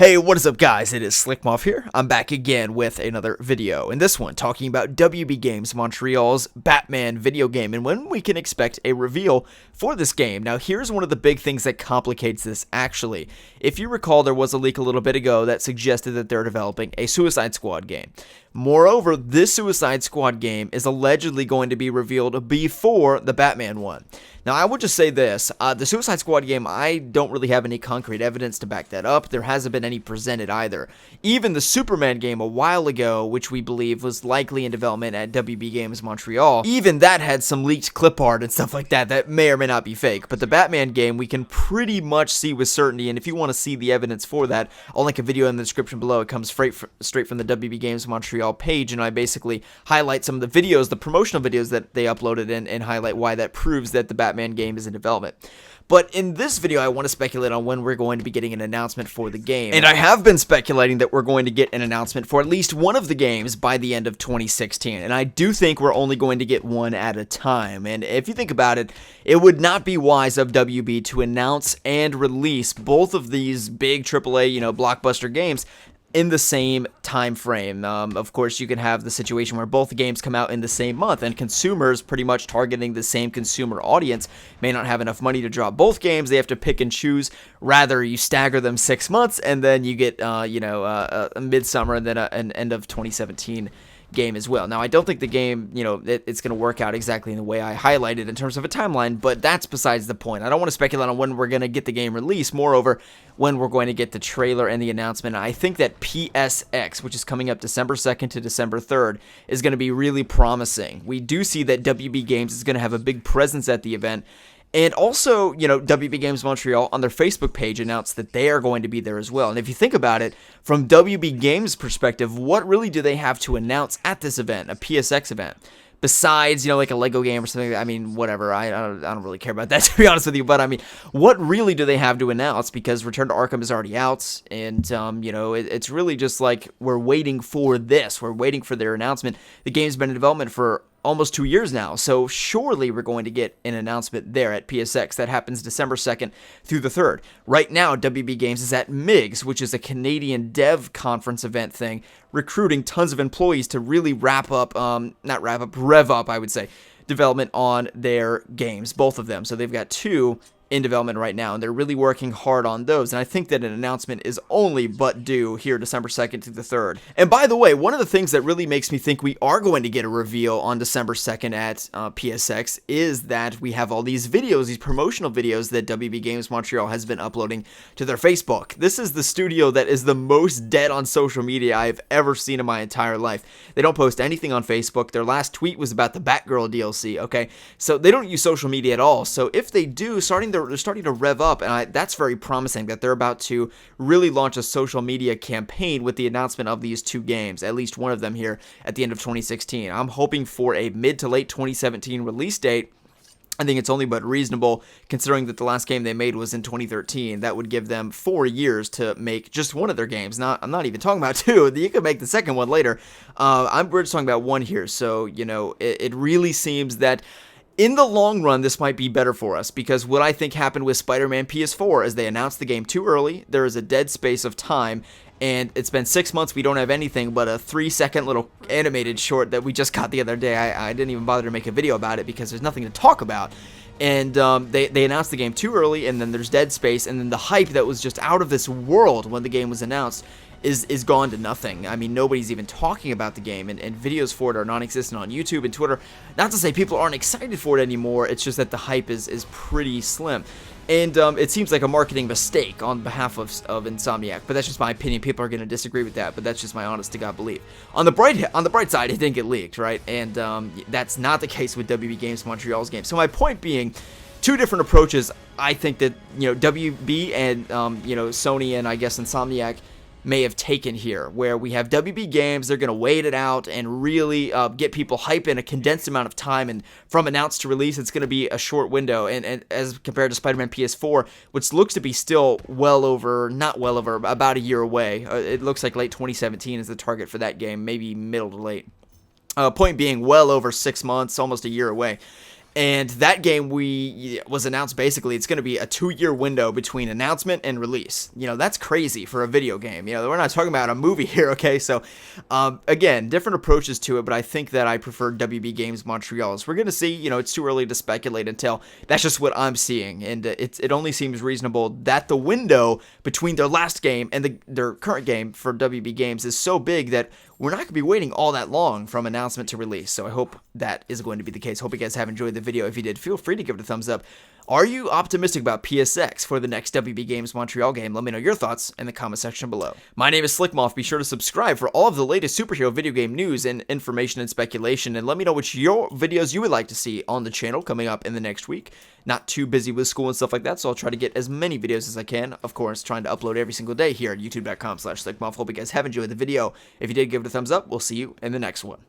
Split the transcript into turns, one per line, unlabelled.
Hey, what is up guys, it is Slikk here. I'm back again with another video. In this one, talking about WB Games Montreal's Batman video game and when we can expect a reveal for this game. Now here's one of the big things that complicates this actually. If you recall, there was a leak a little bit ago that suggested that they're developing a Suicide Squad game. Moreover, this Suicide Squad game is allegedly going to be revealed before the Batman one. Now, I would just say this, the Suicide Squad game, I don't really have any concrete evidence to back that up. There hasn't been any presented either. Even the Superman game a while ago, which we believe was likely in development at WB Games Montreal, even that had some leaked clip art and stuff like that that may or may not be fake. But the Batman game, we can pretty much see with certainty, and if you want to see the evidence for that, I'll link a video in the description below. It comes straight from the WB Games Montreal page, and I basically highlight some of the videos, the promotional videos that they uploaded and highlight why that proves that the Batman game is in development. But in this video, I want to speculate on when we're going to be getting an announcement for the game. And I have been speculating that we're going to get an announcement for at least one of the games by the end of 2016. And I do think we're only going to get one at a time. And if you think about it, it would not be wise of WB to announce and release both of these big AAA, blockbuster games in the same time frame. Of course, you can have the situation where both games come out in the same month, and consumers pretty much targeting the same consumer audience may not have enough money to drop both games. They have to pick and choose. Rather, you stagger them 6 months, and then you get, a midsummer and then an end of 2017 game as well. Now, I don't think the game, it's going to work out exactly in the way I highlighted in terms of a timeline, but that's besides the point. I don't want to speculate on when we're going to get the game released. Moreover, when we're going to get the trailer and the announcement. I think that PSX, which is coming up December 2nd to December 3rd, is going to be really promising. We do see that WB Games is going to have a big presence at the event. And also, WB Games Montreal on their Facebook page announced that they are going to be there as well. And if you think about it, from WB Games' perspective, what really do they have to announce at this event, a PSX event? Besides, like a Lego game or something. I mean, whatever. I don't really care about that, to be honest with you. But I mean, what really do they have to announce? Because Return to Arkham is already out, and it's really just like we're waiting for this. We're waiting for their announcement. The game's been in development for almost 2 years now, so surely we're going to get an announcement there at PSX. That happens December 2nd through the 3rd. Right now, WB Games is at MIGS, which is a Canadian dev conference event thing, recruiting tons of employees to really rev up, I would say, development on their games, both of them. So they've got 2 in development right now, and they're really working hard on those, and I think that an announcement is only but due here December 2nd to the 3rd. And by the way, one of the things that really makes me think we are going to get a reveal on December 2nd at PSX is that we have all these videos, these promotional videos that WB Games Montreal has been uploading to their Facebook. This is the studio that is the most dead on social media I've ever seen in my entire life. They don't post anything on Facebook. Their last tweet was about the Batgirl DLC, okay? So they don't use social media at all. So if they do, they're starting to rev up, and that's very promising that they're about to really launch a social media campaign with the announcement of these 2 games, at least one of them here at the end of 2016. I'm hoping for a mid to late 2017 release date. I think it's only but reasonable considering that the last game they made was in 2013. That would give them 4 years to make just one of their games. I'm not even talking about 2. You could make the second one later. We're just talking about 1 here. So, it really seems that in the long run, this might be better for us, because what I think happened with Spiderman PS4 is they announced the game too early. There is a dead space of time, and it's been 6 months. We don't have anything but a 3-second little animated short that we just got the other day. I didn't even bother to make a video about it because there's nothing to talk about. And they announced the game too early, and then there's dead space, and then the hype that was just out of this world when the game was announced is gone to nothing. I mean, nobody's even talking about the game, and videos for it are non-existent on YouTube and Twitter. Not to say people aren't excited for it anymore, it's just that the hype is pretty slim. And it seems like a marketing mistake on behalf of Insomniac, but that's just my opinion. People are going to disagree with that, but that's just my honest to God belief. On the bright side, it didn't get leaked, right? And that's not the case with WB Games Montreal's game. So my point being, 2 different approaches. I think that WB and Sony and I guess Insomniac may have taken here, where we have WB Games, they're going to wait it out and really get people hype in a condensed amount of time, and from announced to release, it's going to be a short window, and as compared to Spider-Man PS4, which looks to be still about a year away. It looks like late 2017 is the target for that game, maybe middle to late. Point being, well over 6 months, almost a year away. And that game was announced basically it's going to be a 2-year window between announcement and release. That's crazy for a video game. We're not talking about a movie here, okay? So, again, different approaches to it, but I think that I prefer WB Games Montreal's. We're going to see, it's too early to speculate until that's just what I'm seeing. And it only seems reasonable that the window between their last game and their current game for WB Games is so big that we're not going to be waiting all that long from announcement to release. So I hope that is going to be the case. Hope you guys have enjoyed the video. If you did, feel free to give it a thumbs up. Are you optimistic about PSX for the next WB Games Montreal game? Let me know your thoughts in the comment section below. My name is Slikk. Be sure to subscribe for all of the latest superhero video game news and information and speculation. And let me know which your videos you would like to see on the channel coming up in the next week. Not too busy with school and stuff like that, so I'll try to get as many videos as I can. Of course, trying to upload every single day here at youtube.com/SlikkMoff. Hope you guys have enjoyed the video. If you did, give it a thumbs up. We'll see you in the next one.